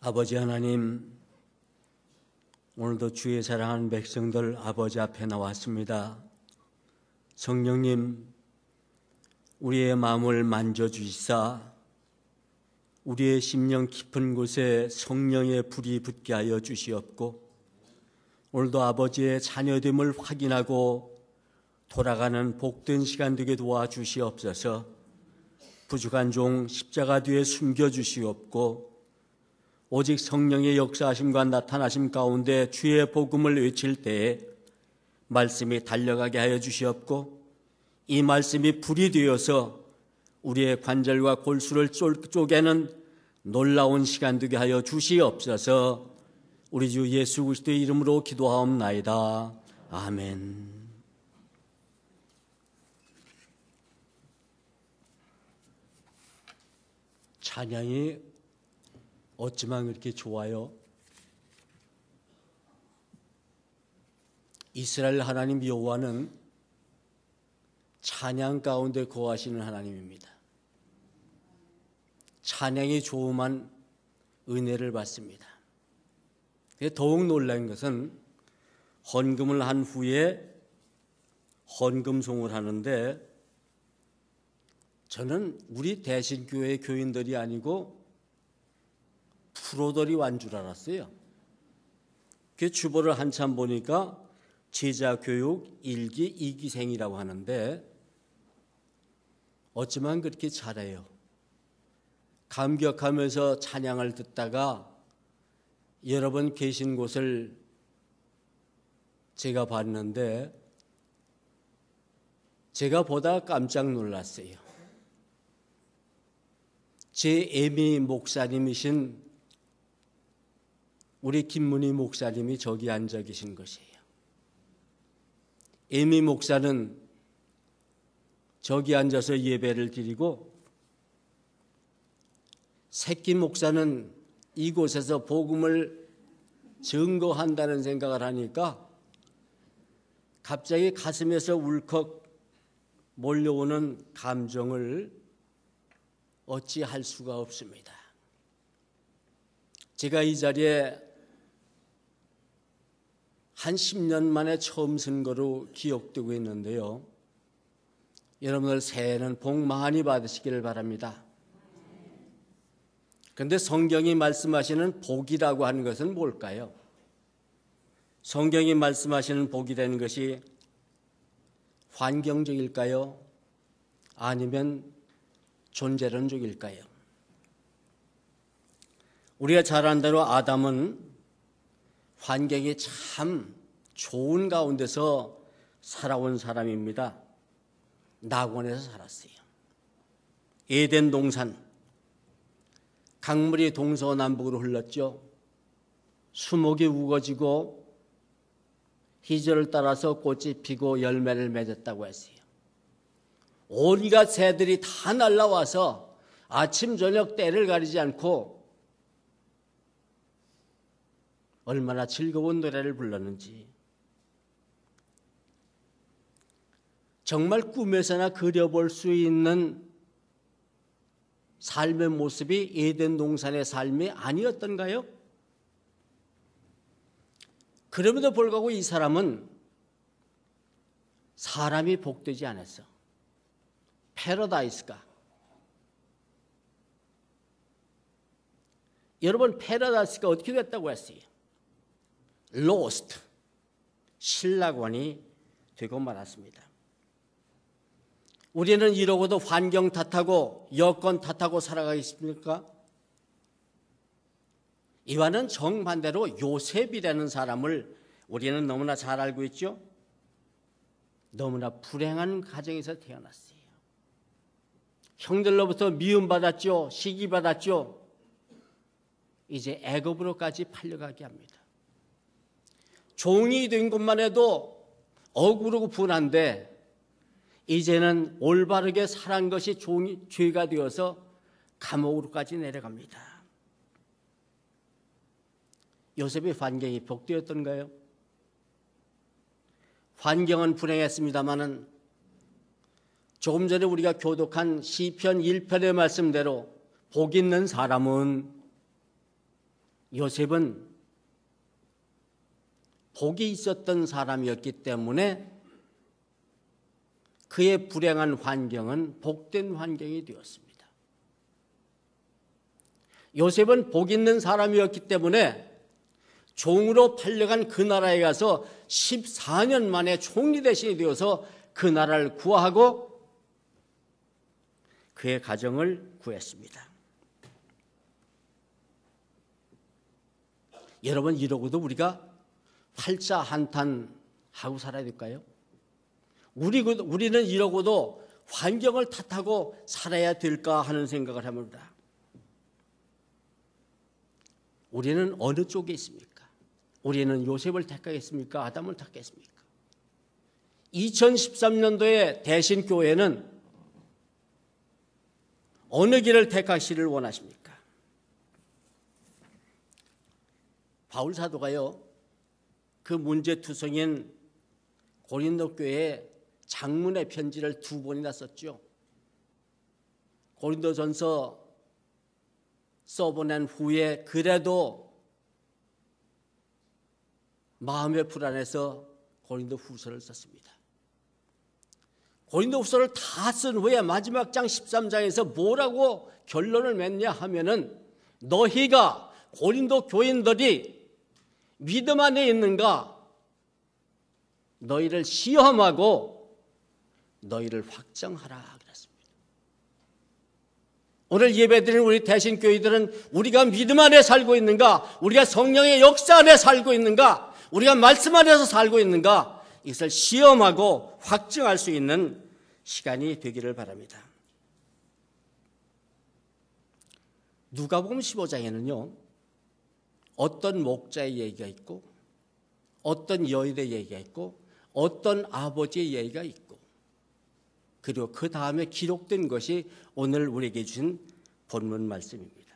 아버지 하나님, 오늘도 주의 사랑하는 백성들 아버지 앞에 나왔습니다. 성령님, 우리의 마음을 만져주시사 우리의 심령 깊은 곳에 성령의 불이 붙게 하여 주시옵고, 오늘도 아버지의 자녀됨을 확인하고 돌아가는 복된 시간 되게 도와주시옵소서. 부족한 종 십자가 뒤에 숨겨주시옵고, 오직 성령의 역사하심과 나타나심 가운데 주의 복음을 외칠 때에 말씀이 달려가게 하여 주시옵고, 이 말씀이 불이 되어서 우리의 관절과 골수를 쪼개는 놀라운 시간 되게 하여 주시옵소서. 우리 주 예수 그리스도의 이름으로 기도하옵나이다. 아멘. 찬양이 어찌만 그렇게 좋아요? 이스라엘 하나님 여호와는 찬양 가운데 거하시는 하나님입니다. 찬양이 좋으면 은혜를 받습니다. 더욱 놀라운 것은 헌금을 한 후에 헌금송을 하는데, 저는 우리 대신교회 교인들이 아니고 프로들이 완 줄 알았어요. 그 주보를 한참 보니까 제자교육 1기 2기생이라고 하는데 어찌만 그렇게 잘해요. 감격하면서 찬양을 듣다가 여러분 계신 곳을 제가 봤는데 제가 보다 깜짝 놀랐어요. 제 애미 목사님이신 우리 김문희 목사님이 저기 앉아 계신 것이에요. 애미 목사는 저기 앉아서 예배를 드리고, 새끼 목사는 이곳에서 복음을 증거한다는 생각을 하니까 갑자기 가슴에서 울컥 몰려오는 감정을 어찌할 수가 없습니다. 제가 이 자리에 한 10년 만에 처음 선 거로 기억되고 있는데요. 여러분들 새해는 복 많이 받으시기를 바랍니다. 그런데 성경이 말씀하시는 복이라고 하는 것은 뭘까요? 성경이 말씀하시는 복이라는 것이 환경적일까요? 아니면 존재론적일까요? 우리가 잘 아는 대로 아담은 환경이 참 좋은 가운데서 살아온 사람입니다. 낙원에서 살았어요. 에덴 동산, 강물이 동서남북으로 흘렀죠. 수목이 우거지고 희절을 따라서 꽃이 피고 열매를 맺었다고 했어요. 온갖 새들이 다 날라와서 아침 저녁 때를 가리지 않고 얼마나 즐거운 노래를 불렀는지, 정말 꿈에서나 그려볼 수 있는 삶의 모습이 에덴 동산의 삶이 아니었던가요? 그럼에도 불구하고 이 사람은 사람이 복되지 않았어. 패러다이스가. 여러분, 패러다이스가 어떻게 됐다고 했어요? 로스트, 신라관이 되고 말았습니다. 우리는 이러고도 환경 탓하고 여건 탓하고 살아가겠습니까? 이와는 정반대로 요셉이라는 사람을 우리는 너무나 잘 알고 있죠. 너무나 불행한 가정에서 태어났어요. 형들로부터 미움받았죠. 시기받았죠. 이제 애굽으로까지 팔려가게 합니다. 종이 된 것만 해도 억울하고 분한데, 이제는 올바르게 살한 것이 죄가 되어서 감옥으로까지 내려갑니다. 요셉의 환경이 복되었던가요? 환경은 불행했습니다마는 조금 전에 우리가 교독한 시편 1편의 말씀대로 복 있는 사람은 요셉은 복이 있었던 사람이었기 때문에 그의 불행한 환경은 복된 환경이 되었습니다. 요셉은 복 있는 사람이었기 때문에 종으로 팔려간 그 나라에 가서 14년 만에 총리 대신이 되어서 그 나라를 구하고 그의 가정을 구했습니다. 여러분, 이러고도 우리가 팔자 한탄하고 살아야 될까요? 우리는 이러고도 환경을 탓하고 살아야 될까 하는 생각을 합니다. 우리는 어느 쪽에 있습니까? 우리는 요셉을 택하겠습니까? 아담을 택하겠습니까? 2013년도에 대신교회는 어느 길을 택하시를 원하십니까? 바울 사도가요, 그 문제투성인 고린도 교회에 장문의 편지를 2번이나 썼죠. 고린도전서 써보낸 후에 그래도 마음의 불안해서 고린도 후서를 썼습니다. 고린도 후서를 다 쓴 후에 마지막 장 13장에서 뭐라고 결론을 맺냐 하면은, 너희가 고린도 교인들이 믿음 안에 있는가 너희를 시험하고 너희를 확정하라 그랬습니다. 오늘 예배드리는 우리 대신교회들은 우리가 믿음 안에 살고 있는가, 우리가 성령의 역사 안에 살고 있는가, 우리가 말씀 안에서 살고 있는가, 이것을 시험하고 확증할 수 있는 시간이 되기를 바랍니다. 누가복음 15장에는요 어떤 목자의 얘기가 있고 어떤 여인의 얘기가 있고 어떤 아버지의 얘기가 있고, 그리고 그 다음에 기록된 것이 오늘 우리에게 주신 본문 말씀입니다.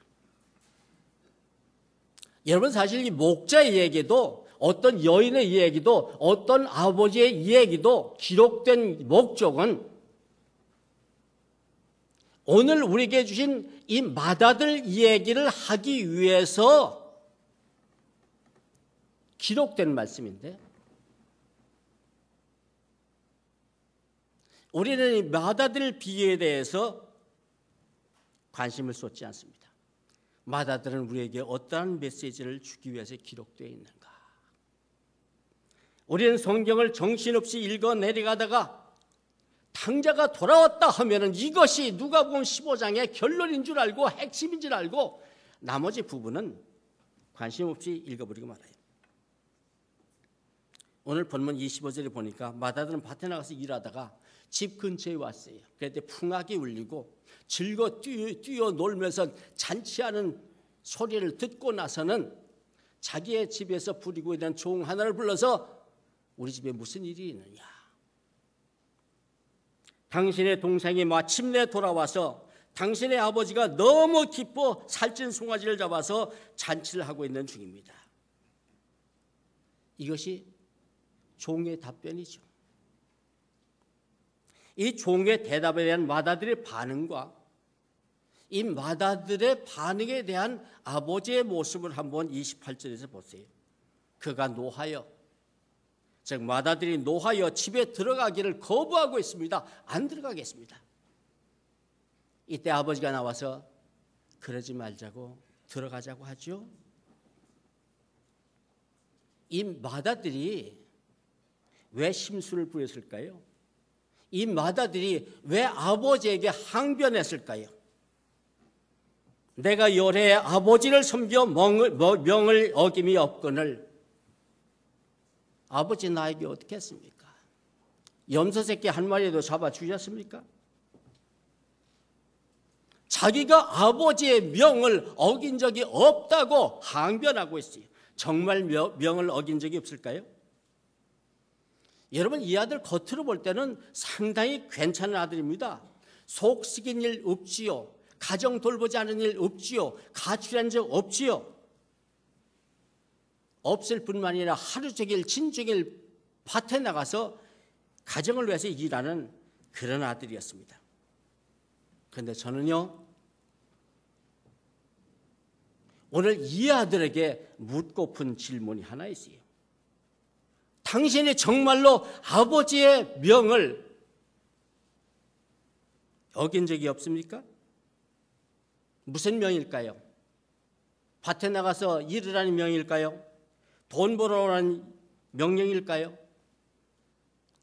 여러분, 사실 이 목자의 얘기도 어떤 여인의 이야기도 어떤 아버지의 이야기도 기록된 목적은 오늘 우리에게 주신 이 맏아들 이야기를 하기 위해서 기록된 말씀인데, 우리는 이 맏아들 비유에 대해서 관심을 쏟지 않습니다. 맏아들은 우리에게 어떠한 메시지를 주기 위해서 기록되어 있는가? 우리는 성경을 정신없이 읽어 내려가다가 탕자가 돌아왔다 하면은 이것이 누가복음 15장의 결론인 줄 알고 핵심인 줄 알고 나머지 부분은 관심 없이 읽어버리고 말아요. 오늘 본문 25절에 보니까 맏아들은 밭에 나가서 일하다가 집 근처에 왔어요. 그때 풍악이 울리고 즐거 뛰어놀면서 잔치하는 소리를 듣고 나서는 자기의 집에서 부리고 있는 종 하나를 불러서 우리 집에 무슨 일이 있느냐, 당신의 동생이 마침내 돌아와서 당신의 아버지가 너무 기뻐 살찐 송아지를 잡아서 잔치를 하고 있는 중입니다. 이것이 종의 답변이죠. 이 종의 대답에 대한 맏아들의 반응과 이 맏아들의 반응에 대한 아버지의 모습을 한번 28절에서 보세요. 그가 노하여, 즉 맏아들이 노하여 집에 들어가기를 거부하고 있습니다. 안 들어가겠습니다. 이때 아버지가 나와서 그러지 말자고 들어가자고 하죠. 이 맏아들이 왜 심술을 부렸을까요? 이 맏아들이 왜 아버지에게 항변했을까요? 내가 열해 아버지를 섬겨 명을 어김이 없거늘 아버지 나에게 어떻게 했습니까? 염소새끼 한 마리도 잡아주셨습니까? 자기가 아버지의 명을 어긴 적이 없다고 항변하고 있어요. 정말 명을 어긴 적이 없을까요? 여러분, 이 아들 겉으로 볼 때는 상당히 괜찮은 아들입니다. 속 썩인 일 없지요. 가정 돌보지 않은 일 없지요. 가출한 적 없지요. 없을 뿐만 아니라 하루 종일 진종일 밭에 나가서 가정을 위해서 일하는 그런 아들이었습니다. 그런데 저는요, 오늘 이 아들에게 묻고픈 질문이 하나 있어요. 당신이 정말로 아버지의 명을 어긴 적이 없습니까? 무슨 명일까요? 밭에 나가서 일하라는 명일까요? 돈 벌어오라는 명령일까요?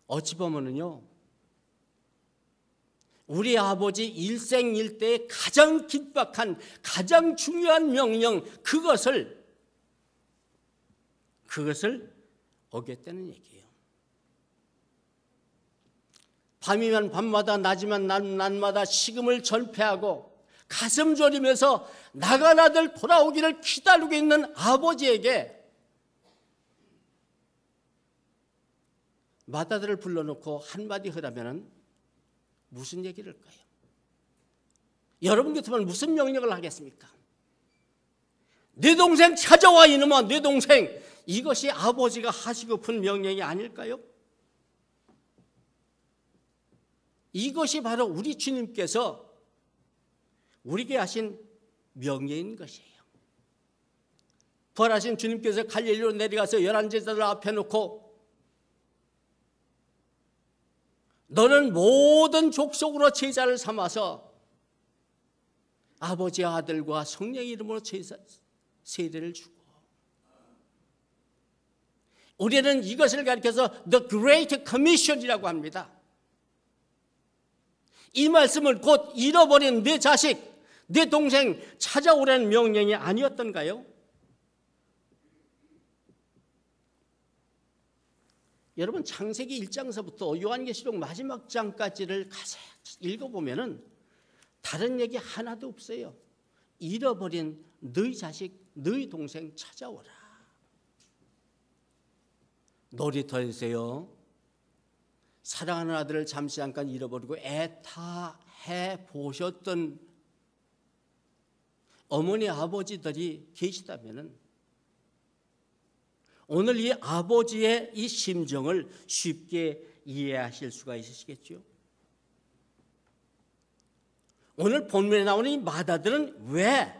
어찌 보면은요, 우리 아버지 일생일대의 가장 긴박한, 가장 중요한 명령, 그것을 어겼다는 얘기예요. 밤이면 밤마다, 낮이면 낮마다 식음을 전폐하고 가슴 졸이면서 나간 아들 돌아오기를 기다리고 있는 아버지에게 맏아들을 불러놓고 한마디 하라면 무슨 얘기를 할까요? 여러분 같으면 무슨 명령을 하겠습니까? 내 동생 찾아와 이놈아, 내 동생. 이것이 아버지가 하시고픈 명령이 아닐까요? 이것이 바로 우리 주님께서 우리에게 하신 명예인 것이에요. 부활하신 주님께서 갈릴리로 내려가서 11제자들 앞에 놓고 너는 모든 족속으로 제자를 삼아서 아버지의 아들과 성령의 이름으로 세례를 주고, 우리는 이것을 가리켜서 The Great Commission이라고 합니다. 이 말씀을 곧 잃어버린 내 자식, 내 동생 찾아오라는 명령이 아니었던가요? 여러분, 창세기 1장서부터 요한계시록 마지막 장까지를 가서 읽어보면 다른 얘기 하나도 없어요. 잃어버린 너희 자식, 너희 동생 찾아오라. 놀이터에서요, 사랑하는 아들을 잠시 잠깐 잃어버리고 애타해 보셨던 어머니 아버지들이 계시다면 오늘 이 아버지의 이 심정을 쉽게 이해하실 수가 있으시겠죠? 오늘 본문에 나오는 이 맏아들은 왜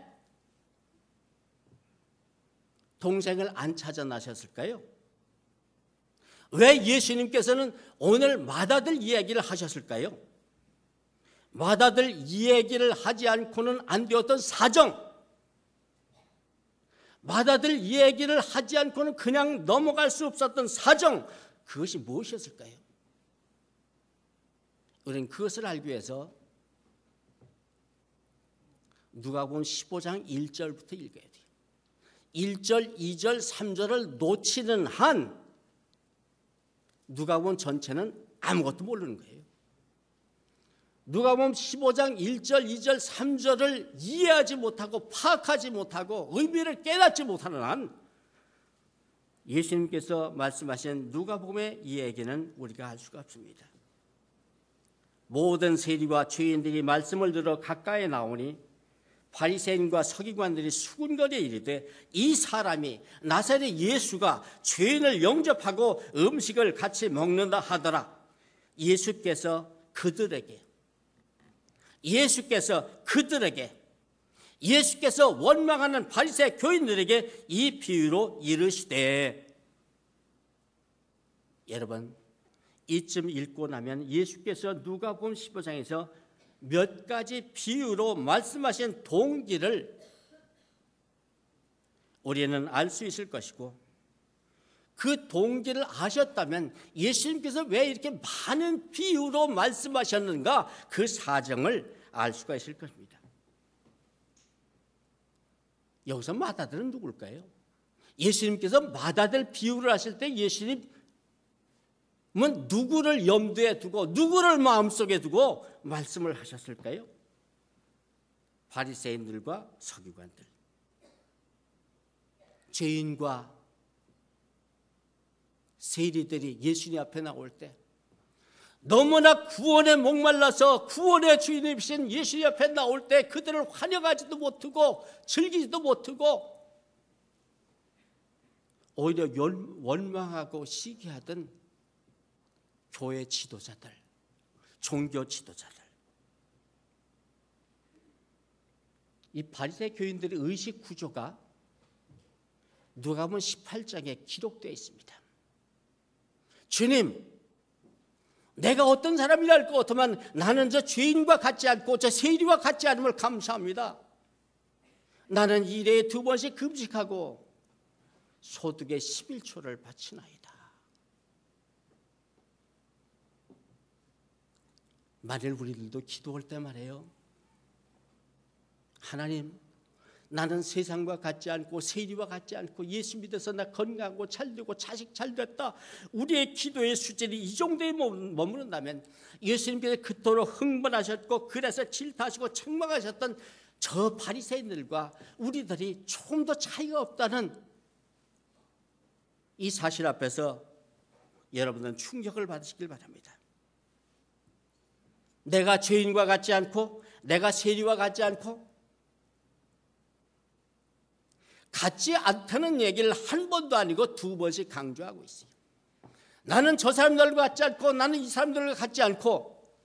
동생을 안 찾아 나셨을까요? 왜 예수님께서는 오늘 맏아들 이야기를 하셨을까요? 맏아들 이야기를 하지 않고는 안 되었던 사정, 맏아들 이야기를 하지 않고는 그냥 넘어갈 수 없었던 사정, 그것이 무엇이었을까요? 우리는 그것을 알기 위해서 누가복음 15장 1절부터 읽어야 돼요. 1절, 2절, 3절을 놓치는 한 누가복음 전체는 아무것도 모르는 거예요. 누가복음 15장 1절, 2절, 3절을 이해하지 못하고 파악하지 못하고 의미를 깨닫지 못하는 한 예수님께서 말씀하신 누가복음의 이 얘기는 우리가 알 수가 없습니다. 모든 세리와 죄인들이 말씀을 들어 가까이 나오니 바리새인과 서기관들이 수군거려 이르되 이 사람이 나사렛 예수가 죄인을 영접하고 음식을 같이 먹는다 하더라. 예수께서 원망하는 바리새 교인들에게 이 비유로 이르시되, 여러분 이쯤 읽고 나면 예수께서 누가복음 15장에서 몇 가지 비유로 말씀하신 동기를 우리는 알 수 있을 것이고, 그 동기를 아셨다면 예수님께서 왜 이렇게 많은 비유로 말씀하셨는가, 그 사정을 알 수가 있을 것입니다. 여기서 맏아들은 누굴까요? 예수님께서 맏아들 비유를 하실 때 예수님은 누구를 염두에 두고 누구를 마음속에 두고 말씀을 하셨을까요? 바리새인들과 서기관들, 죄인과 세리들이 예수님 앞에 나올 때 너무나 구원에 목말라서 구원의 주인이신 예수님 앞에 나올 때 그들을 환영하지도 못하고 즐기지도 못하고 오히려 원망하고 시기하던 교회 지도자들, 종교 지도자들, 이 바리새 교인들의 의식 구조가 누가복음 18장에 기록되어 있습니다. 주님, 내가 어떤 사람이라 할 것 같으면 나는 저 죄인과 같지 않고 저 세리와 같지 않음을 감사합니다. 나는 일에 2번씩 금식하고 소득의 11조를 바치나이다. 만일 우리들도 기도할 때 말이에요. 하나님, 나는 세상과 같지 않고 세리와 같지 않고 예수 믿어서 나 건강하고 잘되고 자식 잘됐다. 우리의 기도의 수준이 이 정도에 머무른다면 예수님께서 그토록 흥분하셨고 그래서 질타하시고 책망하셨던 저 바리새인들과 우리들이 조금 더 차이가 없다는 이 사실 앞에서 여러분은 충격을 받으시길 바랍니다. 내가 죄인과 같지 않고 내가 세리와 같지 않고 같지 않다는 얘기를 한 번도 아니고 2번씩 강조하고 있어요. 나는 저 사람들과 같지 않고 나는 이 사람들과 같지 않고.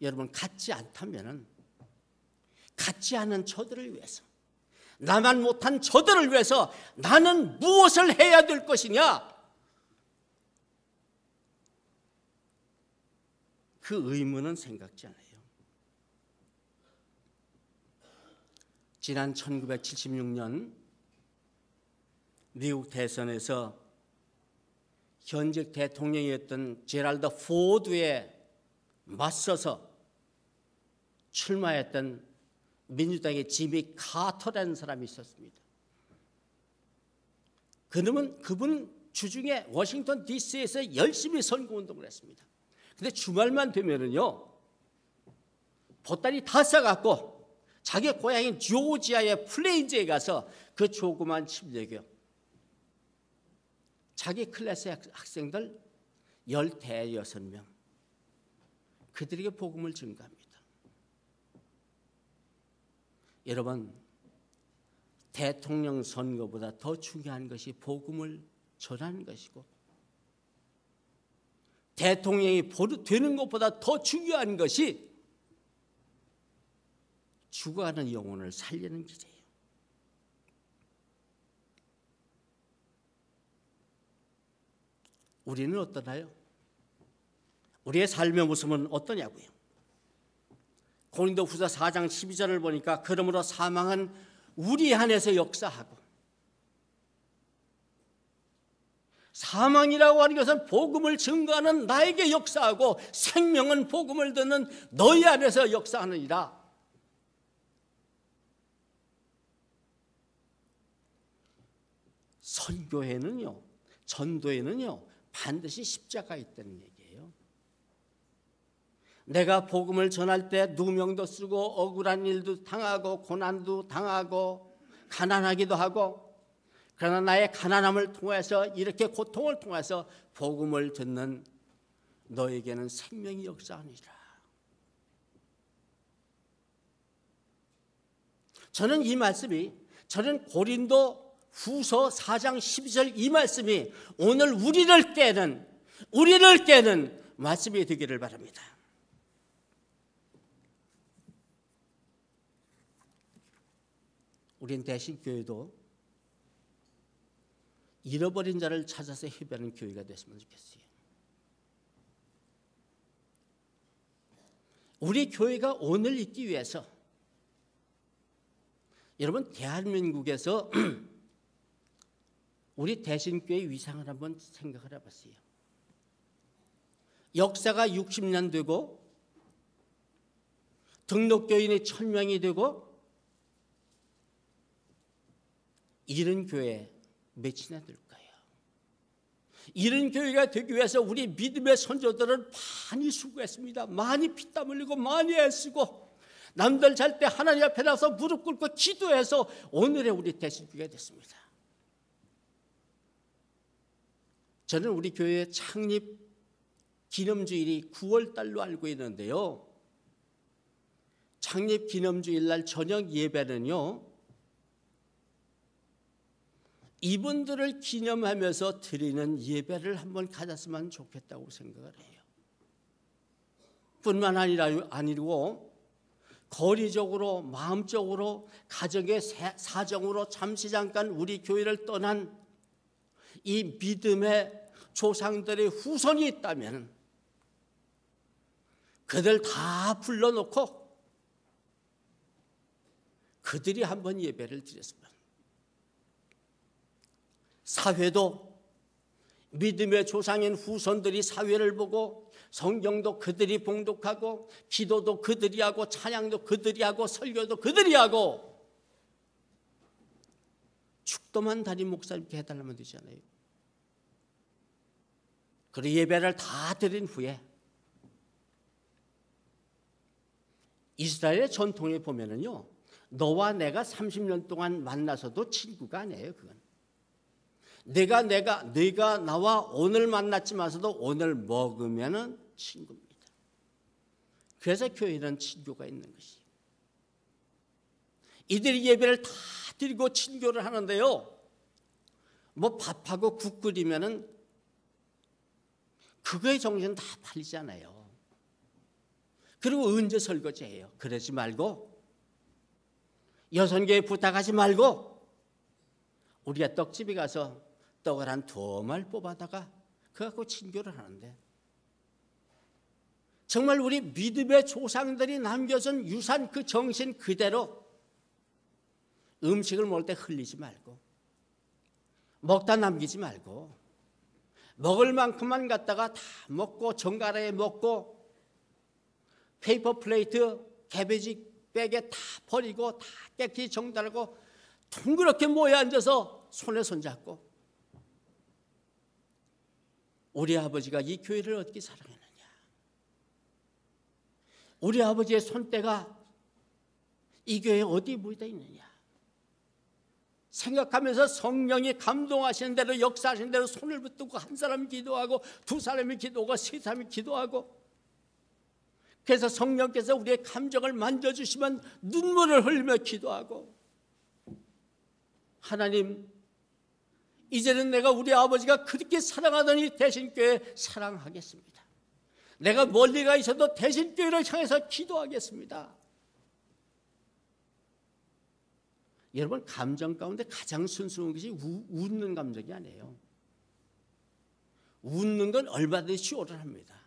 여러분, 같지 않다면은 같지 않은 저들을 위해서, 나만 못한 저들을 위해서 나는 무엇을 해야 될 것이냐? 그 의무는 생각지 않아요. 지난 1976년 미국 대선에서 현직 대통령이었던 제랄드 포드에 맞서서 출마했던 민주당의 지미 카터라는 사람이 있었습니다. 그분 주중에 워싱턴 DC에서 열심히 선거운동을 했습니다. 근데 주말만 되면은요, 보따리 다 싸갖고 자기 고향인 조지아의 플레인즈에 가서 그 조그만 침례교 자기 클래스의 학생들 16명 그들에게 복음을 증거합니다. 여러분, 대통령 선거보다 더 중요한 것이 복음을 전하는 것이고 대통령이 되는 것보다 더 중요한 것이 죽어가는 영혼을 살리는 길이에요. 우리는 어떠나요? 우리의 삶의 모습은 어떠냐고요? 고린도후서 4장 12절을 보니까 그러므로 사망은 우리 안에서 역사하고, 사망이라고 하는 것은 복음을 증거하는 나에게 역사하고 생명은 복음을 듣는 너희 안에서 역사하느니라. 선교에는요, 전도에는요, 반드시 십자가 있다는 얘기예요. 내가 복음을 전할 때 누명도 쓰고 억울한 일도 당하고 고난도 당하고 가난하기도 하고, 그러나 나의 가난함을 통해서 이렇게 고통을 통해서 복음을 듣는 너에게는 생명이 역사하니라. 저는 고린도 후서 4장 12절 이 말씀이 오늘 우리를 깨는 말씀이 되기를 바랍니다. 우린 대신교회도 잃어버린 자를 찾아서 해배하는 교회가 됐으면 좋겠어요. 우리 교회가 오늘 있기 위해서, 여러분, 대한민국에서 우리 대신교회의 위상을 한번 생각을 해봤어요. 역사가 60년 되고 등록교인이 1000명이 되고 이런 교회 몇이나 될까요? 이런 교회가 되기 위해서 우리 믿음의 선조들은 많이 수고했습니다. 많이 피땀 흘리고 많이 애쓰고 남들 잘 때 하나님 앞에 나서 무릎 꿇고 기도해서 오늘의 우리 대신교회가 됐습니다. 저는 우리 교회의 창립 기념주일이 9월 달로 알고 있는데요, 창립 기념주일 날 저녁 예배는요, 이분들을 기념하면서 드리는 예배를 한번 가졌으면 좋겠다고 생각을 해요. 뿐만 아니고 거리적으로, 마음적으로, 가정의 사정으로 잠시 잠깐 우리 교회를 떠난 이 믿음의 조상들의 후손이 있다면 그들 다 불러놓고 그들이 한번 예배를 드렸으면, 사회도 믿음의 조상인 후손들이 사회를 보고 성경도 그들이 봉독하고 기도도 그들이 하고 찬양도 그들이 하고 설교도 그들이 하고 축도만 담임 목사님께 해달라면 되잖아요. 그리고 예배를 다 드린 후에 이스라엘의 전통에 보면은요, 너와 내가 30년 동안 만나서도 친구가 아니에요. 그건 내가 나와 오늘 만났지만서도 오늘 먹으면은 친구입니다. 그래서 교회는 친교가 있는 것이에요. 이들이 예배를 다 드리고 친교를 하는데요, 뭐 밥하고 국 끓이면은 그거의 정신은 다 팔리잖아요. 그리고 언제 설거지해요? 그러지 말고, 여선교회 부탁하지 말고 우리가 떡집에 가서 떡을 한 2말 뽑아다가 그거 갖고 친교를 하는데, 정말 우리 믿음의 조상들이 남겨준 유산 그 정신 그대로 음식을 먹을 때 흘리지 말고, 먹다 남기지 말고, 먹을 만큼만 갖다가 다 먹고 정갈하게 먹고 페이퍼 플레이트, 개베지 백에 다 버리고 다 깨끗이 정돈하고 둥그렇게 모여 앉아서 손에 손잡고, 우리 아버지가 이 교회를 어떻게 사랑했느냐, 우리 아버지의 손때가 이 교회에 어디 묻어 있느냐 생각하면서 성령이 감동하시는 대로, 역사하시는 대로 손을 붙들고 한 사람이 기도하고 2사람이 기도하고 3사람이 기도하고, 그래서 성령께서 우리의 감정을 만져주시면 눈물을 흘리며 기도하고, 하나님, 이제는 내가 우리 아버지가 그렇게 사랑하더니 대신교회 사랑하겠습니다. 내가 멀리 가 있어도 대신교회를 향해서 기도하겠습니다. 여러분, 감정 가운데 가장 순수한 것이 웃는 감정이 아니에요. 웃는 건 얼마든지 쇼를 합니다.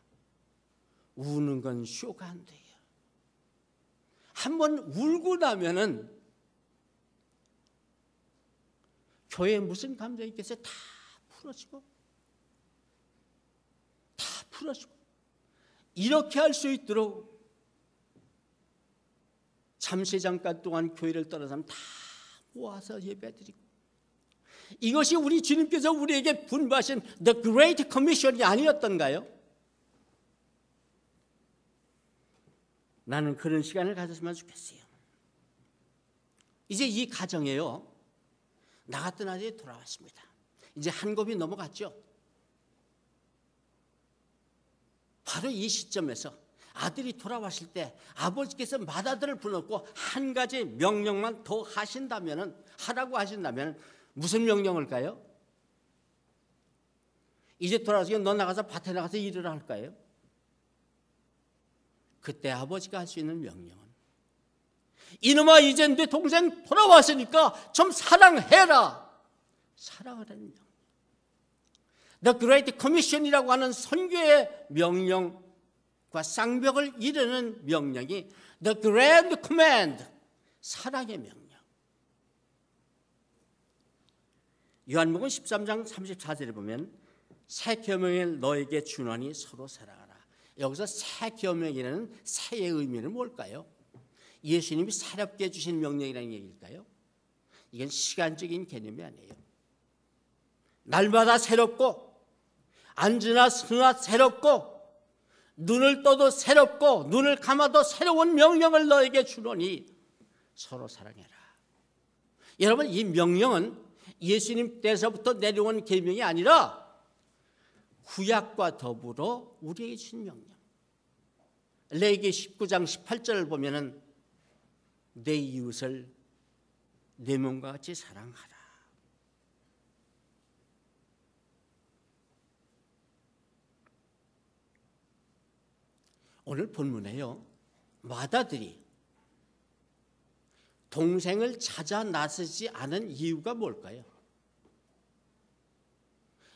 우는 건 쇼가 안 돼요. 한번 울고 나면은 교회에 무슨 감정이 있겠어요? 다 풀어지고 이렇게 할 수 있도록 잠시 잠깐 동안 교회를 떠난 사람 다 모아서 예배드리고, 이것이 우리 주님께서 우리에게 분부하신 The Great Commission이 아니었던가요? 나는 그런 시간을 가졌으면 좋겠어요. 이제 이 가정에요, 나 같은 아들이 돌아왔습니다. 이제 한 곱이 넘어갔죠. 바로 이 시점에서 아들이 돌아왔을 때 아버지께서 맏아들을 불러놓고 한 가지 명령만 더 하라고 하신다면 무슨 명령일까요? 이제 돌아와서 너 나가서 밭에 나가서 일을 할까요? 그때 아버지가 할 수 있는 명령은, 이놈아, 이제 내 동생 돌아왔으니까 좀 사랑해라. 사랑하라는 명령. The Great Commission이라고 하는 선교의 명령과 쌍벽을 이루는 명령이 The Grand Command, 사랑의 명령. 요한복음 13장 34절에 보면 새 계명을 너에게 주노니 서로 사랑하라. 여기서 새 계명이라는 새의 의미는 뭘까요? 예수님이 새롭게 주신 명령이라는 얘기일까요? 이건 시간적인 개념이 아니에요. 날마다 새롭고, 앉으나 서나 새롭고, 눈을 떠도 새롭고, 눈을 감아도 새로운 명령을 너에게 주노니 서로 사랑해라. 여러분, 이 명령은 예수님 때서부터 내려온 계명이 아니라 구약과 더불어 우리에게 주신 명령. 레위기 19장 18절을 보면은 내 이웃을 내 몸과 같이 사랑하라. 오늘 본문에요, 맏아들이 동생을 찾아 나서지 않은 이유가 뭘까요?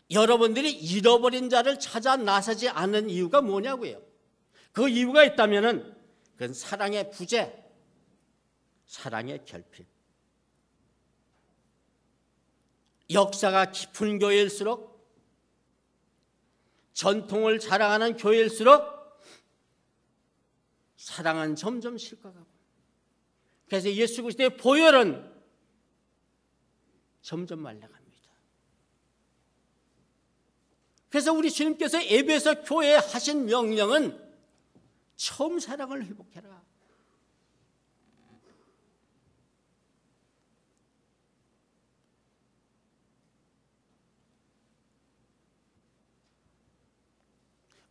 여러분들이 잃어버린 자를 찾아 나서지 않은 이유가 뭐냐고요? 그 이유가 있다면 그건 사랑의 부재, 사랑의 결핍. 역사가 깊은 교회일수록, 전통을 자랑하는 교회일수록 사랑은 점점 식어가고, 그래서 예수 그리스도의 보혈은 점점 말라갑니다. 그래서 우리 주님께서 에베소 교회에 하신 명령은 처음 사랑을 회복해라.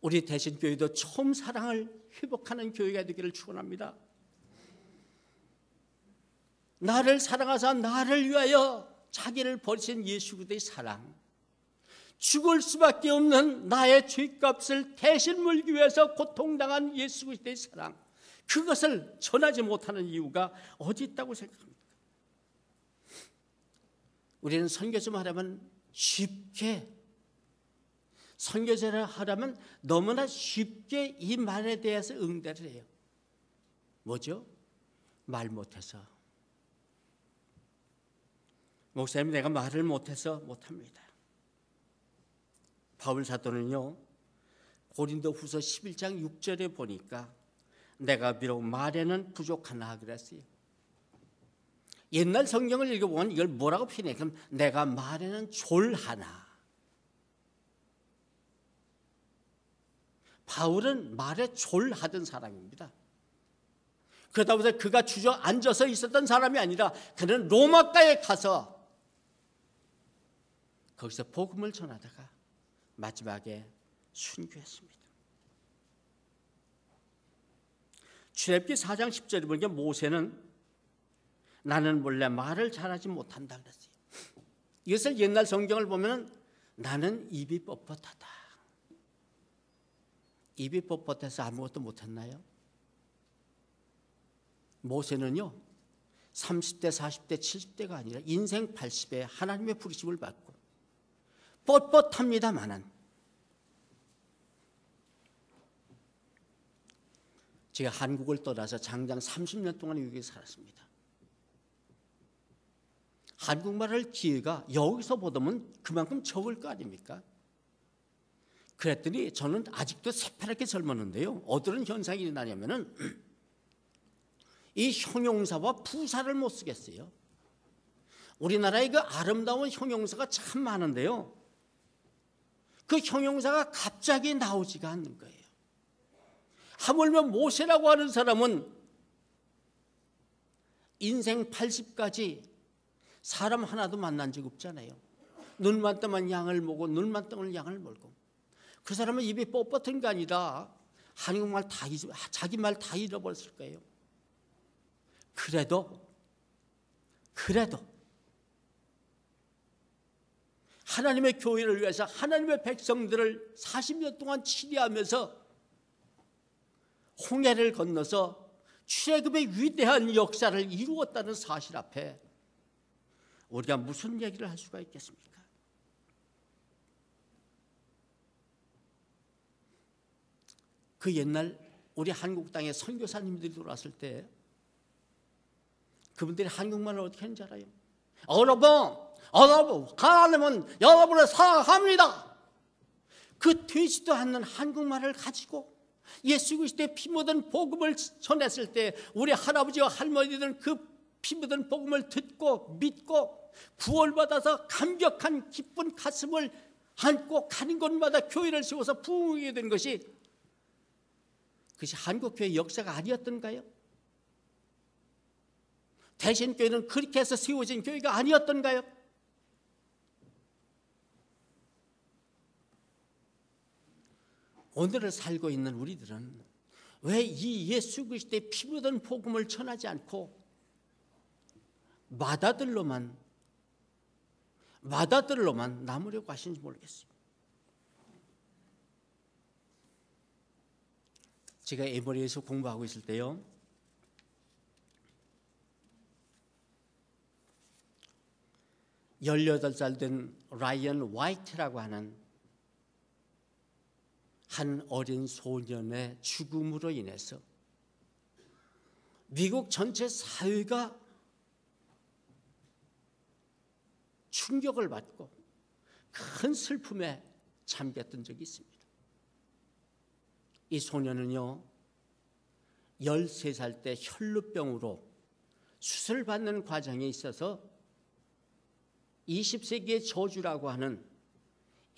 우리 대신교회도 처음 사랑을 회복하는 교회가 되기를 축원합니다. 나를 사랑하사 나를 위하여 자기를 버리신 예수 그리스도의 사랑, 죽을 수밖에 없는 나의 죄값을 대신 물기 위해서 고통당한 예수 그리스도의 사랑, 그것을 전하지 못하는 이유가 어디 있다고 생각합니까? 우리는 선교 좀 하려면 쉽게, 선교제를 하려면 너무나 쉽게 이 말에 대해서 응대를 해요. 뭐죠? 말 못해서. 목사님, 내가 말을 못해서 못합니다. 바울 사도는요, 고린도후서 11장 6절에 보니까 내가 비록 말에는 부족하나 그랬어요. 옛날 성경을 읽어보면 이걸 뭐라고 표현해? 그럼 내가 말에는 졸하나. 바울은 말에 졸하던 사람입니다. 그러다 보니 그가 주저앉아서 있었던 사람이 아니라 그는 로마가에 가서 거기서 복음을 전하다가 마지막에 순교했습니다. 출애굽기 4장 10절에 보니까 모세는 나는 원래 말을 잘하지 못한다 그랬어요. 이것을 옛날 성경을 보면 나는 입이 뻣뻣하다. 입이 뻣뻣해서 아무것도 못했나요? 모세는요, 30대, 40대, 70대가 아니라 인생 80에 하나님의 부르심을 받고 뻣뻣합니다만은 제가 한국을 떠나서 장장 30년 동안 여기 살았습니다. 한국말을 기회가 여기서 보다면 그만큼 적을 거 아닙니까? 그랬더니 저는 아직도 새파랗게 젊었는데요, 어떤 현상이 일어나냐면은 이 형용사와 부사를 못 쓰겠어요. 우리나라에 그 아름다운 형용사가 참 많은데요, 그 형용사가 갑자기 나오지가 않는 거예요. 하물며 모세라고 하는 사람은 인생 80까지 사람 하나도 만난 적 없잖아요. 눈만 뜨면 양을 보고 눈만 뜨면 양을 몰고. 그 사람은 입이 뻣뻣한 게 아니라 한국말 다 자기 말 다 잃어버렸을 거예요. 그래도 하나님의 교회를 위해서 하나님의 백성들을 40년 동안 치리하면서 홍해를 건너서 출애굽의 위대한 역사를 이루었다는 사실 앞에 우리가 무슨 얘기를 할 수가 있겠습니까? 그 옛날 우리 한국 땅에 선교사님들이 돌아왔을 때 그분들이 한국말을 어떻게 하는지 알아요? 여러분, 하나님은 여러분을 사랑합니다. 그 되지도 않는 한국말을 가지고 예수 그리스도의 피 묻은 복음을 전했을 때 우리 할아버지와 할머니들은 그 피 묻은 복음을 듣고 믿고 구원받아서 감격한 기쁜 가슴을 안고 가는 곳마다 교회를 세워서 부흥하게 된 것이, 그것이 한국교회의 역사가 아니었던가요? 대신교회는 그렇게 해서 세워진 교회가 아니었던가요? 오늘을 살고 있는 우리들은 왜 이 예수 그리스도의 피 묻은 복음을 전하지 않고 마다들로만 남으려고 하시는지 모르겠어요. 제가 에머리에서 공부하고 있을 때요, 18살 된 라이언 화이트라고 하는 한 어린 소년의 죽음으로 인해서 미국 전체 사회가 충격을 받고 큰 슬픔에 잠겼던 적이 있습니다. 이 소년은요, 13살 때 혈루병으로 수술받는 과정에 있어서 20세기의 저주라고 하는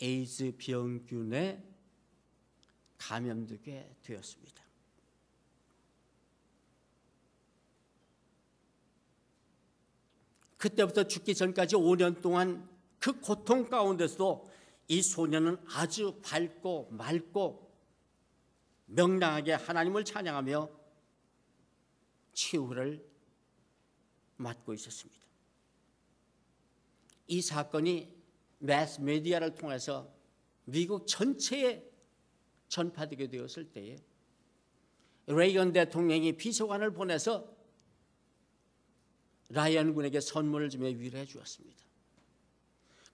에이즈 병균에 감염되게 되었습니다. 그때부터 죽기 전까지 5년 동안 그 고통 가운데서도 이 소년은 아주 밝고 맑고 명랑하게 하나님을 찬양하며 치유를 맡고 있었습니다. 이 사건이 매스 메디아를 통해서 미국 전체에 전파되게 되었을 때에 레이건 대통령이 비서관을 보내서 라이언 군에게 선물을 주며 위로해 주었습니다.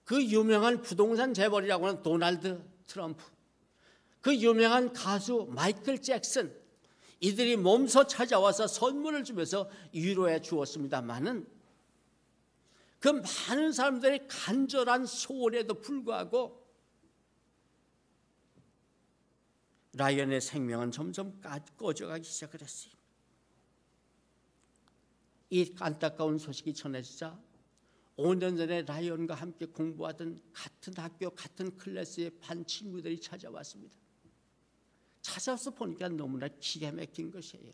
그 유명한 부동산 재벌이라고 하는 도널드 트럼프, 그 유명한 가수 마이클 잭슨, 이들이 몸소 찾아와서 선물을 주면서 위로해 주었습니다마는 그 많은 사람들의 간절한 소원에도 불구하고 라이언의 생명은 점점 꺼져가기 시작을 했어요. 이 안타까운 소식이 전해지자 5년 전에 라이언과 함께 공부하던 같은 학교 같은 클래스의 반 친구들이 찾아왔습니다. 찾아와서 보니까 너무나 기가 막힌 것이에요.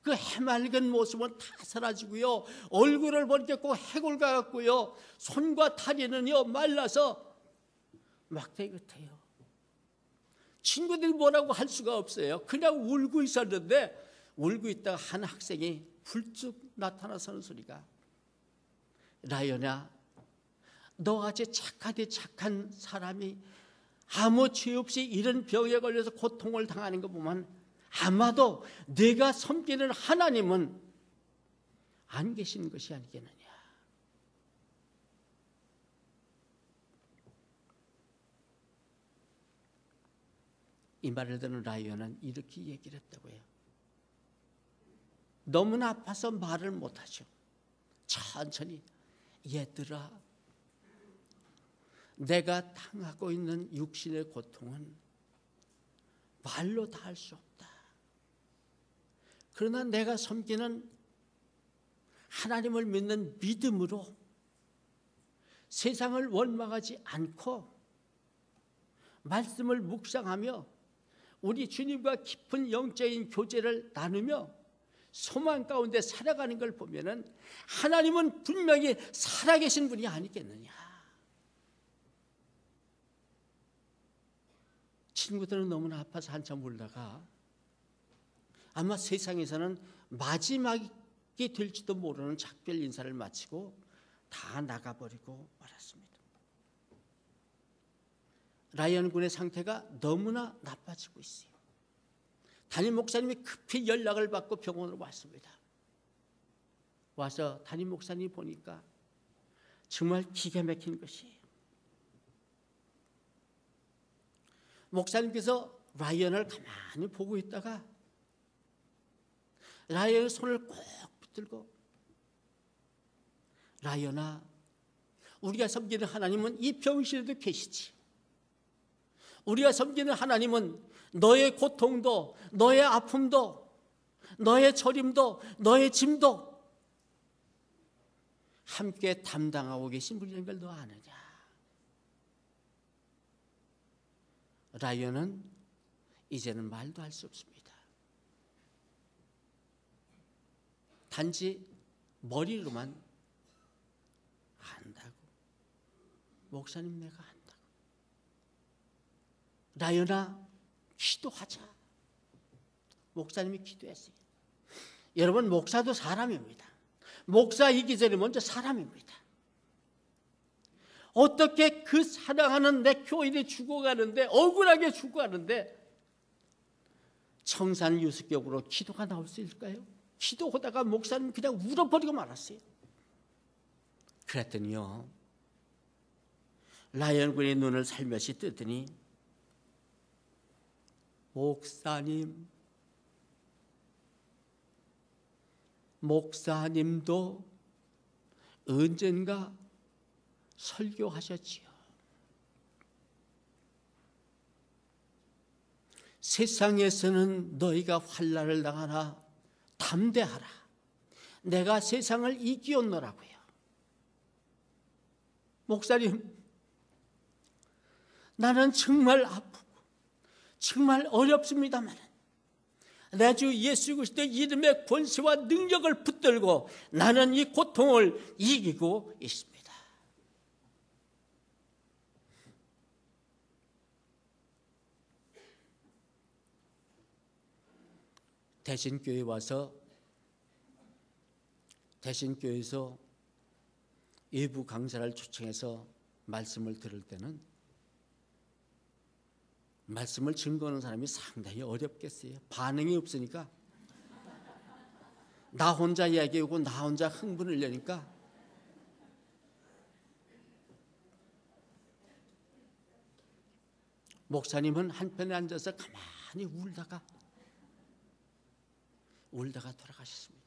그 해맑은 모습은 다 사라지고요, 얼굴을 보니까 꼭 해골과 같고요, 손과 다리는요 말라서 막대기 같아요. 친구들이 뭐라고 할 수가 없어요. 그냥 울고 있었는데 울고 있다가 한 학생이 불쑥 나타나서는 소리가, 라이언아, 너같이 착하디 착한 사람이 아무 죄 없이 이런 병에 걸려서 고통을 당하는 거 보면 아마도 내가 섬기는 하나님은 안 계신 것이 아니겠느냐. 이 말을 듣는 라이언은 이렇게 얘기를 했다고 해요. 너무나 아파서 말을 못하죠. 천천히, 얘들아, 내가 당하고 있는 육신의 고통은 말로 다 할 수 없다. 그러나 내가 섬기는 하나님을 믿는 믿음으로 세상을 원망하지 않고 말씀을 묵상하며 우리 주님과 깊은 영적인 교제를 나누며 소망 가운데 살아가는 걸 보면은 하나님은 분명히 살아계신 분이 아니겠느냐. 친구들은 너무나 아파서 한참 울다가 아마 세상에서는 마지막이 될지도 모르는 작별 인사를 마치고 다 나가버리고 말았습니다. 라이언 군의 상태가 너무나 나빠지고 있어요. 담임 목사님이 급히 연락을 받고 병원으로 왔습니다. 와서 담임 목사님이 보니까 정말 기가 막힌 것이에요. 목사님께서 라이언을 가만히 보고 있다가 라이언의 손을 꼭 붙들고, 라이언아, 우리가 섬기는 하나님은 이 병실에도 계시지. 우리가 섬기는 하나님은 너의 고통도, 너의 아픔도, 너의 저림도, 너의 짐도 함께 담당하고 계신 분이라는 걸 너 아느냐. 라이언은 이제는 말도 할 수 없습니다. 단지 머리로만 안다고. 목사님, 내가 안다고. 라이언아, 기도하자. 목사님이 기도했어요. 여러분, 목사도 사람입니다. 목사이기 전에 먼저 사람입니다. 어떻게 그 사랑하는 내 교인이 죽어가는데, 억울하게 죽어가는데 청산유수격으로 기도가 나올 수 있을까요? 기도하다가 목사님 그냥 울어버리고 말았어요. 그랬더니요, 라이언군의 눈을 살며시 뜨더니 목사님도 언젠가 설교하셨지요. 세상에서는 너희가 환난을 당하나 담대하라. 내가 세상을 이기었노라고요. 목사님, 나는 정말 아프고 정말 어렵습니다만 내 주 예수 그리스도의 이름의 권세와 능력을 붙들고 나는 이 고통을 이기고 있습니다. 대신교회에 와서 대신교회에서 외부 강사를 초청해서 말씀을 들을 때는 말씀을 증거하는 사람이 상당히 어렵겠어요. 반응이 없으니까 나 혼자 이야기하고 나 혼자 흥분을 내니까 목사님은 한편에 앉아서 가만히 울다가 돌아가셨습니다.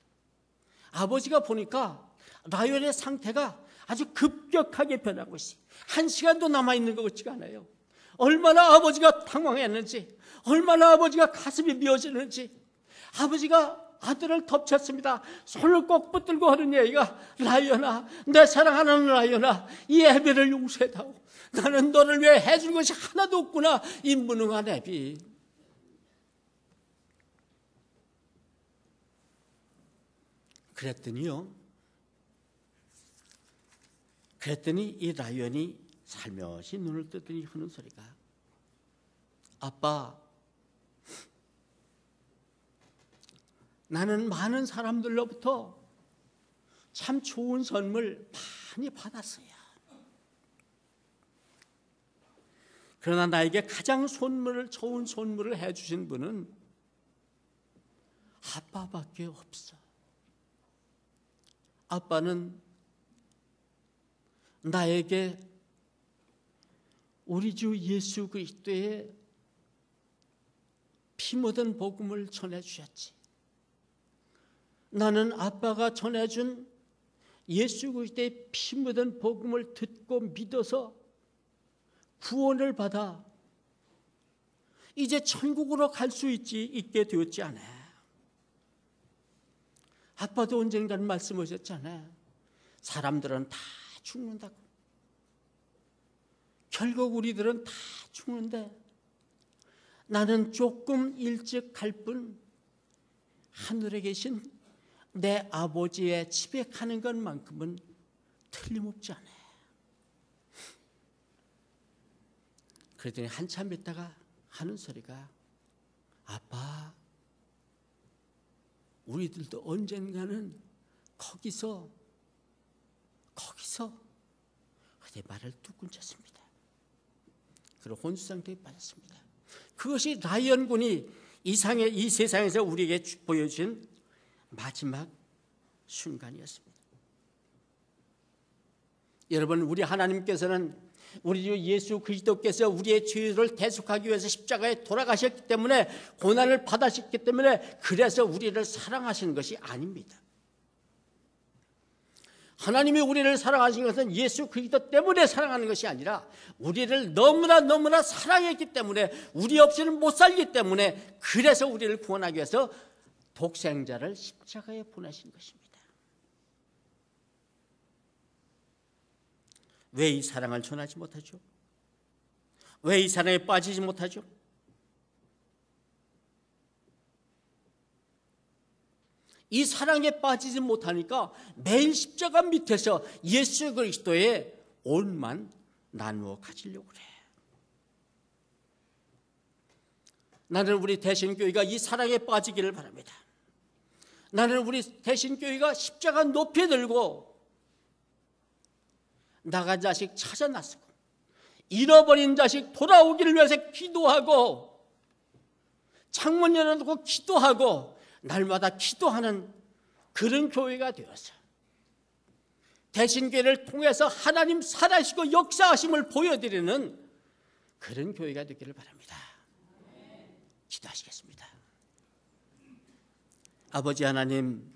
아버지가 보니까 라이언의 상태가 아주 급격하게 변하고 있어요. 1시간도 남아있는 것 같지가 않아요. 얼마나 아버지가 당황했는지, 얼마나 아버지가 가슴이 미어지는지. 아버지가 아들을 덮쳤습니다. 손을 꼭 붙들고 하는 얘기가, 라이언아, 내 사랑하는 라이언아, 이 애비를 용서해다오. 나는 너를 위해 해줄 것이 하나도 없구나, 이 무능한 애비. 그랬더니 이 라이언이 살며시 눈을 뜨더니 하는 소리가, 아빠, 나는 많은 사람들로부터 참 좋은 선물 많이 받았어요. 그러나 나에게 가장 좋은 선물을 해주신 분은 아빠밖에 없어. 아빠는 나에게 우리 주 예수 그리스도의 피 묻은 복음을 전해주셨지. 나는 아빠가 전해준 예수 그리스도의 피 묻은 복음을 듣고 믿어서 구원을 받아 이제 천국으로 갈 수 있게 되었지 않아. 아빠도 언젠가는 말씀하셨잖아요. 사람들은 다 죽는다고. 결국 우리들은 다 죽는데 나는 조금 일찍 갈 뿐 하늘에 계신 내 아버지의 집에 가는 것만큼은 틀림없지 않아. 그랬더니 한참 있다가 하는 소리가, 아빠, 우리들도 언젠가는 거기서 그때 말을 뚝 끊쳤습니다. 그리고 혼수 상태에 빠졌습니다. 그것이 라이언 군이 이 세상에서 우리에게 보여준 마지막 순간이었습니다. 여러분, 우리 하나님께서는 우리 주 예수 그리스도께서 우리의 죄를 대속하기 위해서 십자가에 돌아가셨기 때문에, 고난을 받으셨기 때문에, 그래서 우리를 사랑하시는 것이 아닙니다. 하나님이 우리를 사랑하신 것은 예수 그리스도 때문에 사랑하는 것이 아니라 우리를 너무나 사랑했기 때문에, 우리 없이는 못 살기 때문에, 그래서 우리를 구원하기 위해서 독생자를 십자가에 보내신 것입니다. 왜 이 사랑을 전하지 못하죠? 왜 이 사랑에 빠지지 못하죠? 이 사랑에 빠지지 못하니까 매일 십자가 밑에서 예수 그리스도의 옷만 나누어 가지려고 그래. 나는 우리 대신교회가 이 사랑에 빠지기를 바랍니다. 나는 우리 대신교회가 십자가 높이 들고 나간 자식 찾아 나서고 잃어버린 자식 돌아오기를 위해서 기도하고, 창문 열어놓고 기도하고, 날마다 기도하는 그런 교회가 되어서 대신교회를 통해서 하나님 살아시고 역사하심을 보여드리는 그런 교회가 되기를 바랍니다. 기도하시겠습니다. 아버지 하나님,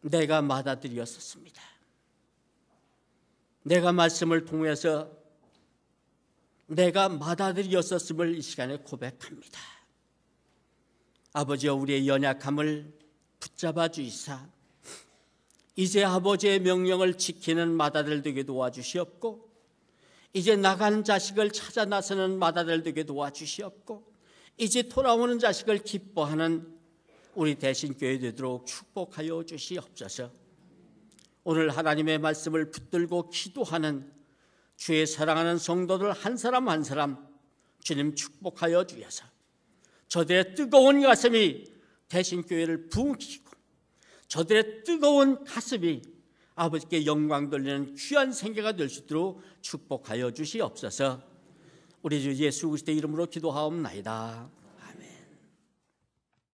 내가 맏아들이었었습니다. 내가 말씀을 통해서 내가 맏아들이었었음을 이 시간에 고백합니다. 아버지여, 우리의 연약함을 붙잡아 주이사 이제 아버지의 명령을 지키는 맏아들 되게 도와주시옵고, 이제 나가는 자식을 찾아 나서는 맏아들 되게 도와주시옵고, 이제 돌아오는 자식을 기뻐하는 우리 대신교회 되도록 축복하여 주시옵소서. 오늘 하나님의 말씀을 붙들고 기도하는 주의 사랑하는 성도들 한 사람 한 사람 주님 축복하여 주셔서 저들의 뜨거운 가슴이 대신교회를 부흥시키고, 저들의 뜨거운 가슴이 아버지께 영광 돌리는 귀한 생계가 될 수 있도록 축복하여 주시옵소서. 우리 주 예수 그리스도의 이름으로 기도하옵나이다.